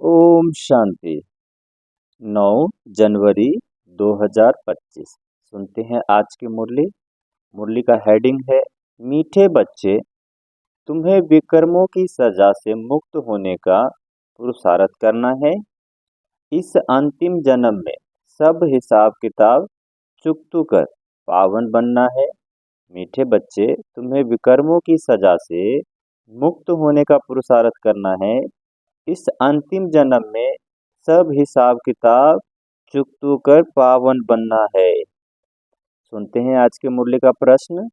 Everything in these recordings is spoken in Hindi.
ओम शांति। 9 जनवरी 2025। सुनते हैं आज की मुरली। मुरली का हेडिंग है मीठे बच्चे, तुम्हें विकर्मों की सजा से मुक्त होने का पुरुषार्थ करना है। इस अंतिम जन्म में सब हिसाब किताब चुकतू कर पावन बनना है। मीठे बच्चे, तुम्हें विकर्मों की सजा से मुक्त होने का पुरुषार्थ करना है। इस अंतिम जन्म में सब हिसाब किताब चुकतू कर पावन बनना है। सुनते हैं आज के मुरली का प्रश्न।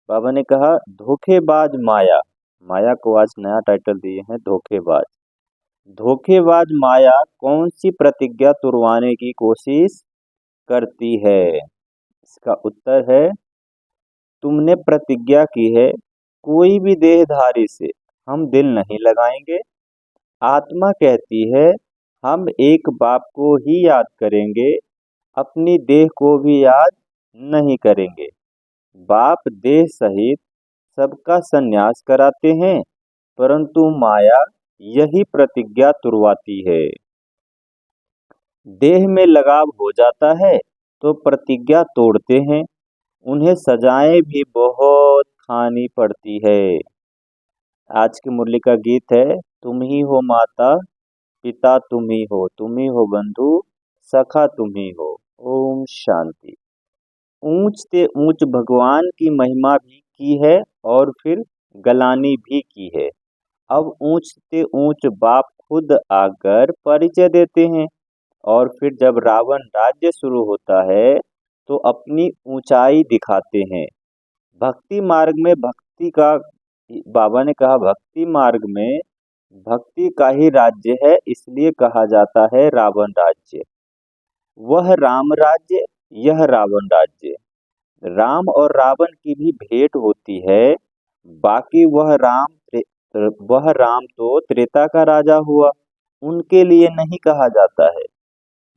बाबा ने कहा धोखेबाज माया। माया को आज नया टाइटल दिए हैं धोखेबाज। धोखेबाज माया कौन सी प्रतिज्ञा तुड़वाने की कोशिश करती है? इसका उत्तर है तुमने प्रतिज्ञा की है कोई भी देहधारी से हम दिल नहीं लगाएंगे। आत्मा कहती है हम एक बाप को ही याद करेंगे, अपनी देह को भी याद नहीं करेंगे। बाप देह सहित सबका संन्यास कराते हैं, परंतु माया यही प्रतिज्ञा तुड़वाती है। देह में लगाव हो जाता है तो प्रतिज्ञा तोड़ते हैं, उन्हें सजाएं भी बहुत खानी पड़ती है। आज की मुरली का गीत है तुम ही हो माता पिता, तुम ही हो बंधु, सखा तुम ही हो। ओम शांति। ऊंच से ऊंच भगवान की महिमा भी की है और फिर गलानी भी की है। अब ऊंच से ऊंच बाप खुद आकर परिचय देते हैं और फिर जब रावण राज्य शुरू होता है तो अपनी ऊंचाई दिखाते हैं। भक्ति मार्ग में भक्ति का बाबा ने कहा भक्ति मार्ग में भक्ति का ही राज्य है, इसलिए कहा जाता है रावण राज्य। वह राम राज्य, यह रावण राज्य। राम और रावण की भी भेंट होती है, बाकी वह राम तो त्रेता का राजा हुआ, उनके लिए नहीं कहा जाता है।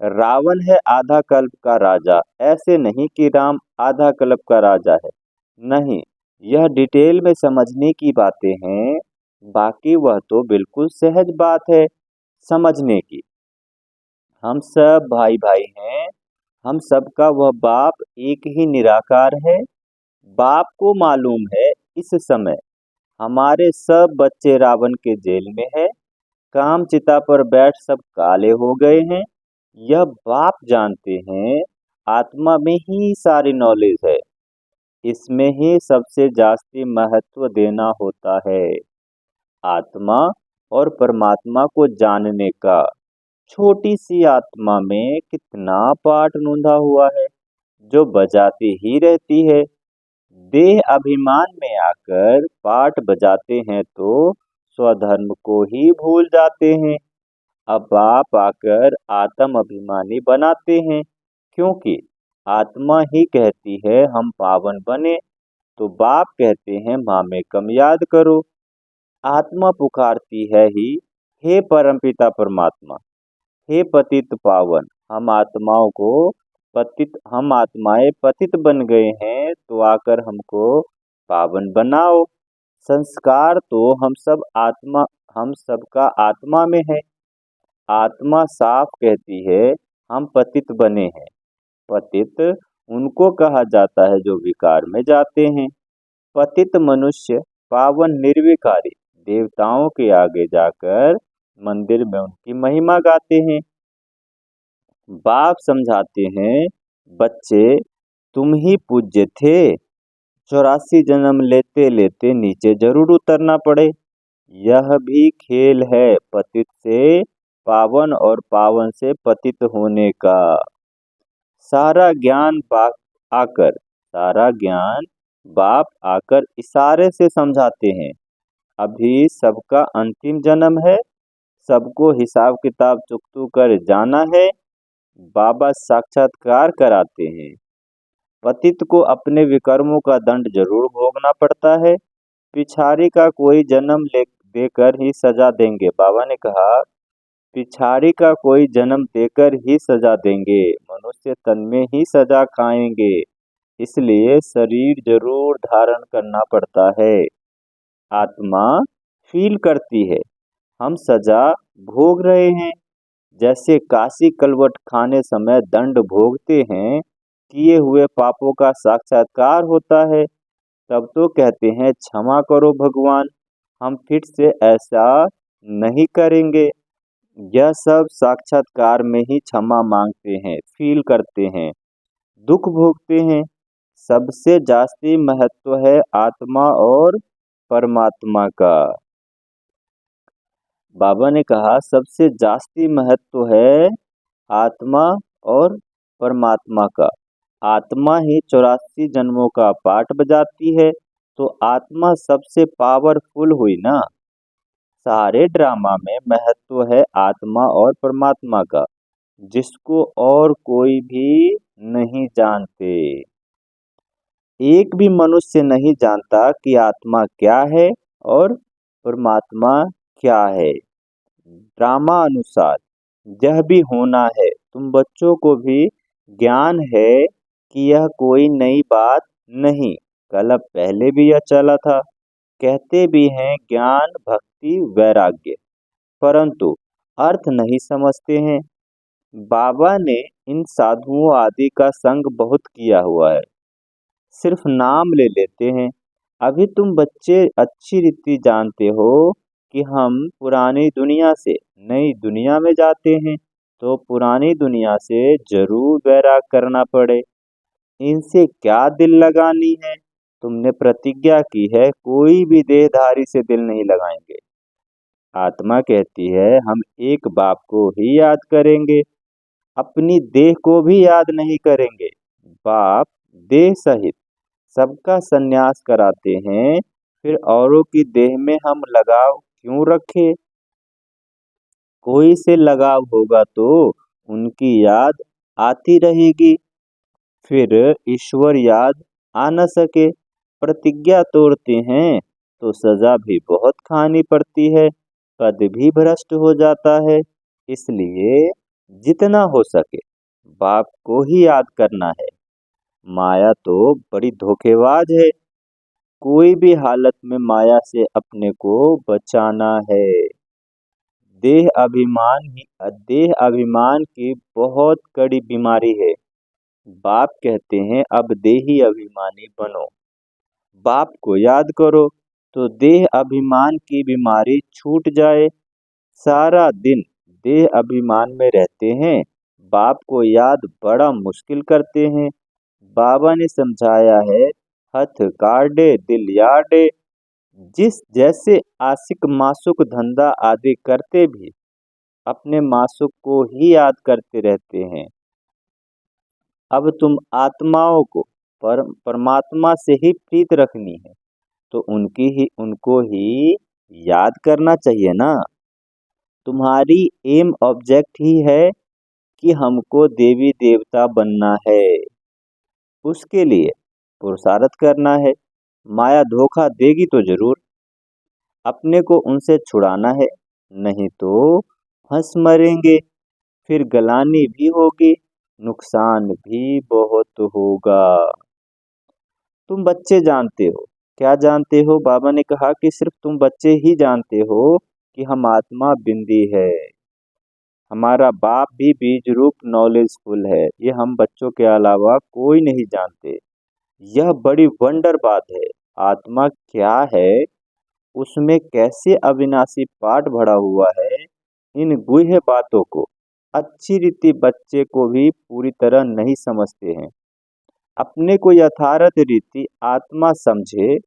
रावण है आधा कल्प का राजा, ऐसे नहीं कि राम आधा कल्प का राजा है, नहीं, यह डिटेल में समझने की बातें हैं, बाकी वह तो बिल्कुल सहज बात है समझने की। हम सब भाई भाई हैं, हम सबका वह बाप एक ही निराकार है। बाप को मालूम है इस समय हमारे सब बच्चे रावण के जेल में है, काम चिता पर बैठ सब काले हो गए हैं। यह बाप जानते हैं आत्मा में ही सारी नॉलेज है, इसमें ही सबसे जास्ती महत्व देना होता है। आत्मा और परमात्मा को जानने का छोटी सी आत्मा में कितना पाठ नूंधा हुआ है जो बजाती ही रहती है। देह अभिमान में आकर पाठ बजाते हैं तो स्वधर्म को ही भूल जाते हैं। अब आप आकर आत्म अभिमानी बनाते हैं, क्योंकि आत्मा ही कहती है हम पावन बने, तो बाप कहते हैं माँ में कम याद करो। आत्मा पुकारती है ही हे परमपिता परमात्मा, हे पतित पावन, हम आत्माएं पतित बन गए हैं, तो आकर हमको पावन बनाओ। संस्कार तो हम सबका आत्मा में है। आत्मा साफ कहती है हम पतित बने हैं। पतित उनको कहा जाता है जो विकार में जाते हैं। पतित मनुष्य पावन निर्विकारी देवताओं के आगे जाकर मंदिर में उनकी महिमा गाते हैं। बाप समझाते हैं बच्चे तुम ही पूज्य थे, 84 जन्म लेते लेते नीचे जरूर उतरना पड़े। यह भी खेल है पतित से पावन और पावन से पतित होने का। सारा ज्ञान बाप आकर इशारे से समझाते हैं। अभी सबका अंतिम जन्म है, सबको हिसाब किताब चुकतू कर जाना है। बाबा साक्षात्कार कराते हैं पतित को अपने विकर्मों का दंड जरूर भोगना पड़ता है, पिछाड़ी का कोई जन्म देकर ही सजा देंगे। बाबा ने कहा पिछाड़ी का कोई जन्म देकर ही सजा देंगे, मनुष्य तन में ही सजा खाएंगे, इसलिए शरीर जरूर धारण करना पड़ता है। आत्मा फील करती है हम सजा भोग रहे हैं, जैसे काशी कलवट खाने समय दंड भोगते हैं, किए हुए पापों का साक्षात्कार होता है, तब तो कहते हैं क्षमा करो भगवान, हम फिर से ऐसा नहीं करेंगे। यह सब साक्षात्कार में ही क्षमा मांगते हैं, फील करते हैं, दुख भोगते हैं। सबसे जास्ती महत्व है आत्मा और परमात्मा का। बाबा ने कहा सबसे जास्ती महत्व है आत्मा और परमात्मा का। आत्मा ही 84 जन्मों का पाठ बजाती है, तो आत्मा सबसे पावरफुल हुई ना। सारे ड्रामा में महत्व है आत्मा और परमात्मा का, जिसको और कोई भी नहीं जानते। एक भी मनुष्य नहीं जानता कि आत्मा क्या है और परमात्मा क्या है। ड्रामा अनुसार यह भी होना है, तुम बच्चों को भी ज्ञान है कि यह कोई नई बात नहीं, कल पहले भी यह चला था। कहते भी हैं ज्ञान भक्ति वैराग्य, परंतु अर्थ नहीं समझते हैं। बाबा ने इन साधुओं आदि का संग बहुत किया हुआ है, सिर्फ नाम ले लेते हैं। अभी तुम बच्चे अच्छी रीति जानते हो कि हम पुरानी दुनिया से नई दुनिया में जाते हैं, तो पुरानी दुनिया से जरूर वैराग करना पड़े। इनसे क्या दिल लगानी है। तुमने प्रतिज्ञा की है कोई भी देहधारी से दिल नहीं लगाएंगे। आत्मा कहती है हम एक बाप को ही याद करेंगे, अपनी देह को भी याद नहीं करेंगे। बाप देह सहित सबका संन्यास कराते हैं, फिर औरों की देह में हम लगाव क्यों रखें। कोई से लगाव होगा तो उनकी याद आती रहेगी, फिर ईश्वर याद आ न सके। प्रतिज्ञा तोड़ते हैं तो सजा भी बहुत खानी पड़ती है, पद भी भ्रष्ट हो जाता है। इसलिए जितना हो सके बाप को ही याद करना है। माया तो बड़ी धोखेबाज है, कोई भी हालत में माया से अपने को बचाना है। देह अभिमान की बहुत कड़ी बीमारी है। बाप कहते हैं अब देही अभिमानी बनो, बाप को याद करो तो देह अभिमान की बीमारी छूट जाए। सारा दिन देह अभिमान में रहते हैं, बाप को याद बड़ा मुश्किल करते हैं। बाबा ने समझाया है हथ काटे दिल याडे। जिस जैसे आशिक मासुक धंधा आदि करते भी अपने मासुक को ही याद करते रहते हैं। अब तुम आत्माओं को परमात्मा से ही प्रीत रखनी है, तो उनको ही याद करना चाहिए ना। तुम्हारी एम ऑब्जेक्ट ही है कि हमको देवी देवता बनना है, उसके लिए पुरुषार्थ करना है। माया धोखा देगी तो जरूर, अपने को उनसे छुड़ाना है, नहीं तो फंस मरेंगे, फिर गलानी भी होगी, नुकसान भी बहुत होगा। तुम बच्चे जानते हो, क्या जानते हो। बाबा ने कहा कि सिर्फ तुम बच्चे ही जानते हो कि हम आत्मा बिंदी है। हमारा बाप भी बीज रूप नॉलेजफुल है, ये हम बच्चों के अलावा कोई नहीं जानते। यह बड़ी वंडर बात है। आत्मा क्या है, उसमें कैसे अविनाशी पाठ भरा हुआ है, इन गुह्य बातों को अच्छी रीति बच्चे को भी पूरी तरह नहीं समझते हैं। अपने को यथार्थ रीति आत्मा समझे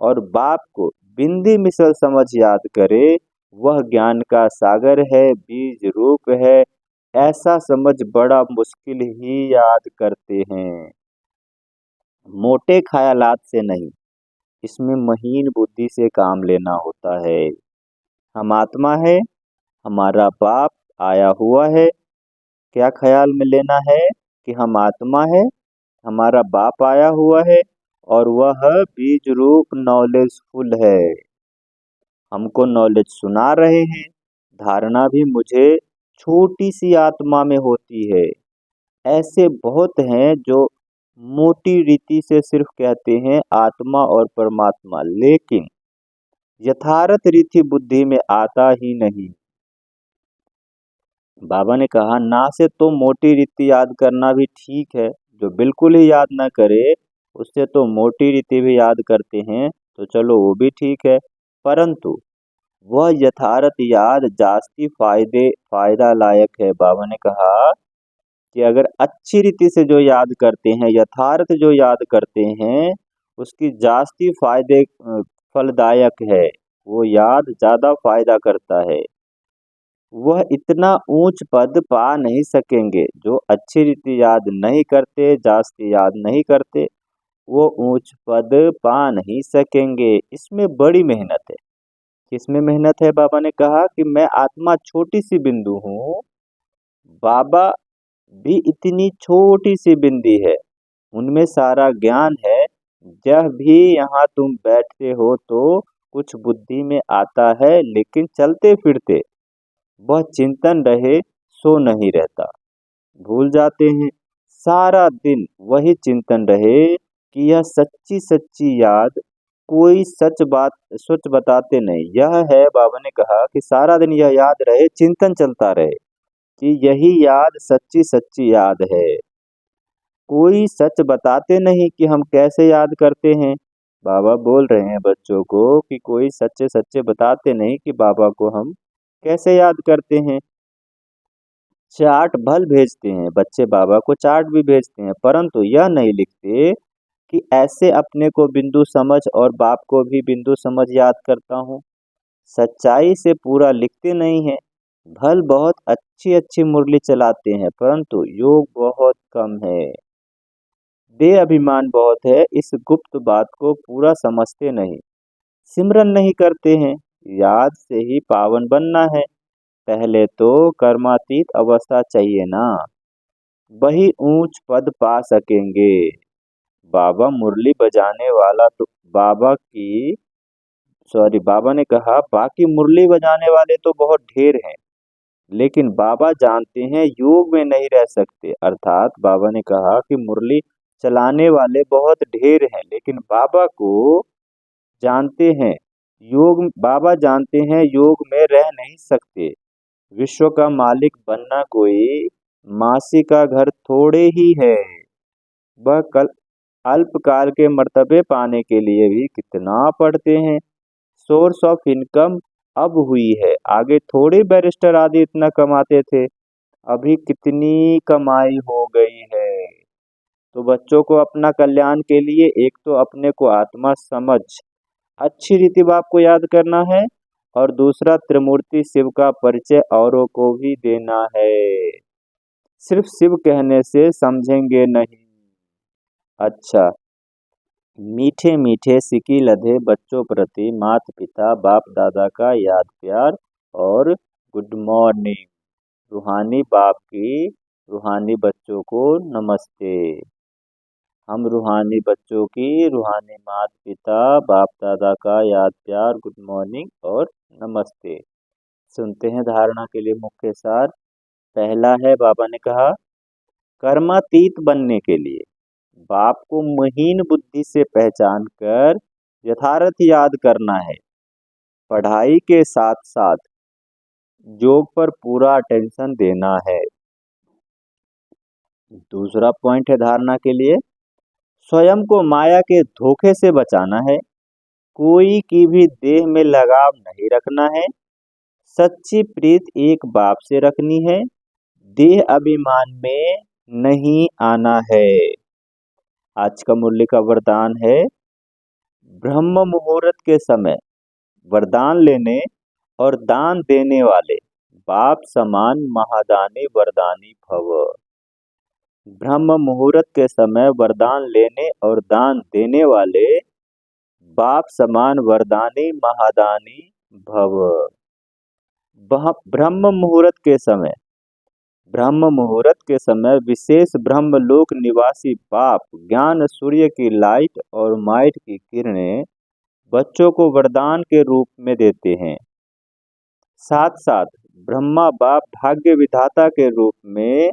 और बाप को बिंदी मिसल समझ याद करे, वह ज्ञान का सागर है, बीज रूप है। ऐसा समझ बड़ा मुश्किल ही याद करते हैं, मोटे ख्यालात से नहीं, इसमें महीन बुद्धि से काम लेना होता है। हम आत्मा है, हमारा बाप आया हुआ है। क्या ख्याल में लेना है कि हम आत्मा है, हमारा बाप आया हुआ है और वह बीज रूप नॉलेजफुल है, हमको नॉलेज सुना रहे हैं। धारणा भी मुझे छोटी सी आत्मा में होती है। ऐसे बहुत हैं जो मोटी रीति से सिर्फ कहते हैं आत्मा और परमात्मा, लेकिन यथार्थ रीति बुद्धि में आता ही नहीं। बाबा ने कहा ना से तो मोटी रीति याद करना भी ठीक है, जो बिल्कुल ही याद ना करे उससे तो मोटी रीति भी याद करते हैं, तो चलो वो भी ठीक है। परंतु वह यथार्थ याद जास्ती फायदा लायक है। बाबा ने कहा कि अगर अच्छी रीति से जो याद करते हैं, यथार्थ जो याद करते हैं, उसकी जास्ती फलदायक है। वो याद ज्यादा फायदा करता है। वह इतना ऊंच पद पा नहीं सकेंगे जो अच्छी रीति याद नहीं करते, जास्ती याद नहीं करते, वो ऊंच पद पा नहीं सकेंगे। इसमें बड़ी मेहनत है। किसमें मेहनत है? बाबा ने कहा कि मैं आत्मा छोटी सी बिंदु हूँ, बाबा भी इतनी छोटी सी बिंदी है, उनमें सारा ज्ञान है। जब भी यहाँ तुम बैठते हो तो कुछ बुद्धि में आता है, लेकिन चलते फिरते वह चिंतन रहे सो नहीं रहता, भूल जाते हैं। सारा दिन वही चिंतन रहे कि यह सच्ची सच्ची याद, कोई सच बताते नहीं। यह है, बाबा ने कहा कि सारा दिन यह याद रहे, चिंतन चलता रहे कि यही याद सच्ची सच्ची याद है। कोई सच बताते नहीं कि हम कैसे याद करते हैं। बाबा बोल रहे हैं बच्चों को कि कोई सच्चे सच्चे बताते नहीं कि बाबा को हम कैसे याद करते हैं। चार्ट भल भेजते हैं बच्चे, बाबा को चार्ट भी भेजते हैं, परंतु यह नहीं लिखते कि ऐसे अपने को बिंदु समझ और बाप को भी बिंदु समझ याद करता हूँ। सच्चाई से पूरा लिखते नहीं है। भल बहुत अच्छी अच्छी मुरली चलाते हैं, परंतु योग बहुत कम है। देह अभिमान बहुत है, इस गुप्त बात को पूरा समझते नहीं। सिमरन नहीं करते हैं। याद से ही पावन बनना है, पहले तो कर्मातीत अवस्था चाहिए ना, वही ऊंच पद पा सकेंगे। बाबा मुरली बजाने वाला तो बाबा की सॉरी बाबा ने कहा बाकी मुरली बजाने वाले तो बहुत ढेर हैं, लेकिन बाबा जानते हैं योग में नहीं रह सकते। अर्थात बाबा ने कहा कि मुरली चलाने वाले बहुत ढेर हैं, लेकिन बाबा को जानते हैं बाबा जानते हैं योग में रह नहीं सकते। विश्व का मालिक बनना कोई मासी का घर थोड़े ही है। वह कल अल्पकाल के मर्तबे पाने के लिए भी कितना पढ़ते हैं। सोर्स ऑफ इनकम अब हुई है, आगे थोड़े बैरिस्टर आदि इतना कमाते थे, अभी कितनी कमाई हो गई है। तो बच्चों को अपना कल्याण के लिए एक तो अपने को आत्मा समझ अच्छी रीति बाप को याद करना है, और दूसरा त्रिमूर्ति शिव का परिचय औरों को भी देना है। सिर्फ शिव कहने से समझेंगे नहीं। अच्छा, मीठे मीठे सिकी लधे बच्चों प्रति माता पिता बाप दादा का याद प्यार और गुड मॉर्निंग। रूहानी बाप की रूहानी बच्चों को नमस्ते। हम रूहानी बच्चों की रूहानी माता पिता बाप दादा का याद प्यार गुड मॉर्निंग और नमस्ते। सुनते हैं धारणा के लिए मुख्य सार। पहला है, बाबा ने कहा कर्मातीत बनने के लिए बाप को महीन बुद्धि से पहचान कर यथार्थ याद करना है। पढ़ाई के साथ साथ योग पर पूरा अटेंशन देना है। दूसरा पॉइंट है धारणा के लिए, स्वयं को माया के धोखे से बचाना है। कोई की भी देह में लगाव नहीं रखना है। सच्ची प्रीत एक बाप से रखनी है। देह अभिमान में नहीं आना है। आज का मुरली का वरदान है, ब्रह्म मुहूर्त के समय वरदान लेने और दान देने वाले बाप समान महादानी वरदानी भव। ब्रह्म मुहूर्त के समय वरदान लेने और दान देने वाले बाप समान वरदानी महादानी भव। ब्रह्म मुहूर्त के समय विशेष ब्रह्मलोक निवासी बाप ज्ञान सूर्य की लाइट और माइट की किरणें बच्चों को वरदान के रूप में देते हैं। साथ साथ ब्रह्मा बाप भाग्य विधाता के रूप में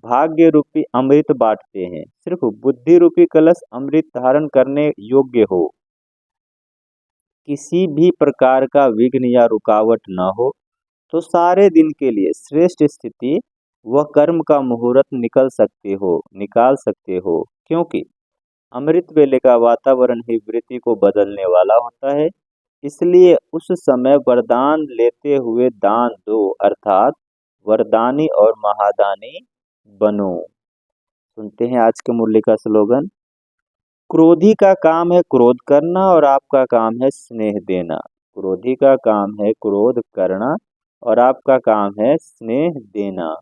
भाग्य रूपी अमृत बांटते हैं। सिर्फ बुद्धि रूपी कलश अमृत धारण करने योग्य हो, किसी भी प्रकार का विघ्न या रुकावट न हो, तो सारे दिन के लिए श्रेष्ठ स्थिति व कर्म का मुहूर्त निकाल सकते हो, क्योंकि अमृत वेले का वातावरण ही वृत्ति को बदलने वाला होता है। इसलिए उस समय वरदान लेते हुए दान दो, अर्थात वरदानी और महादानी बनो। सुनते हैं आज के मूल्य का स्लोगन। क्रोधी का काम है क्रोध करना और आपका काम है स्नेह देना। क्रोधी का काम है क्रोध करना और आपका काम है स्नेह देना।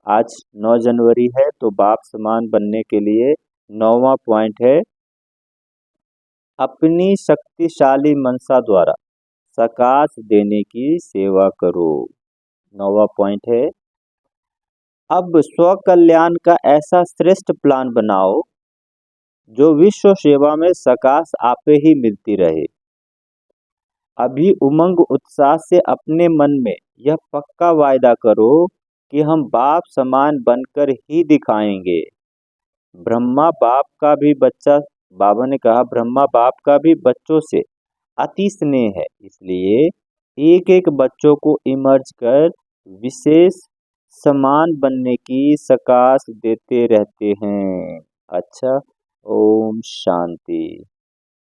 आज 9 जनवरी है, तो बाप समान बनने के लिए 9वां पॉइंट है, अपनी शक्तिशाली मनसा द्वारा सकाश देने की सेवा करो। 9वां पॉइंट है, अब स्व कल्याण का ऐसा श्रेष्ठ प्लान बनाओ जो विश्व सेवा में सकाश आपे ही मिलती रहे। अभी उमंग उत्साह से अपने मन में यह पक्का वायदा करो कि हम बाप समान बनकर ही दिखाएंगे। ब्रह्मा बाप का भी बच्चा, बाबा ने कहा ब्रह्मा बाप का भी बच्चों से अति स्नेह है, इसलिए एक एक बच्चों को इमर्ज कर विशेष समान बनने की सकाश देते रहते हैं। अच्छा, ओम शांति।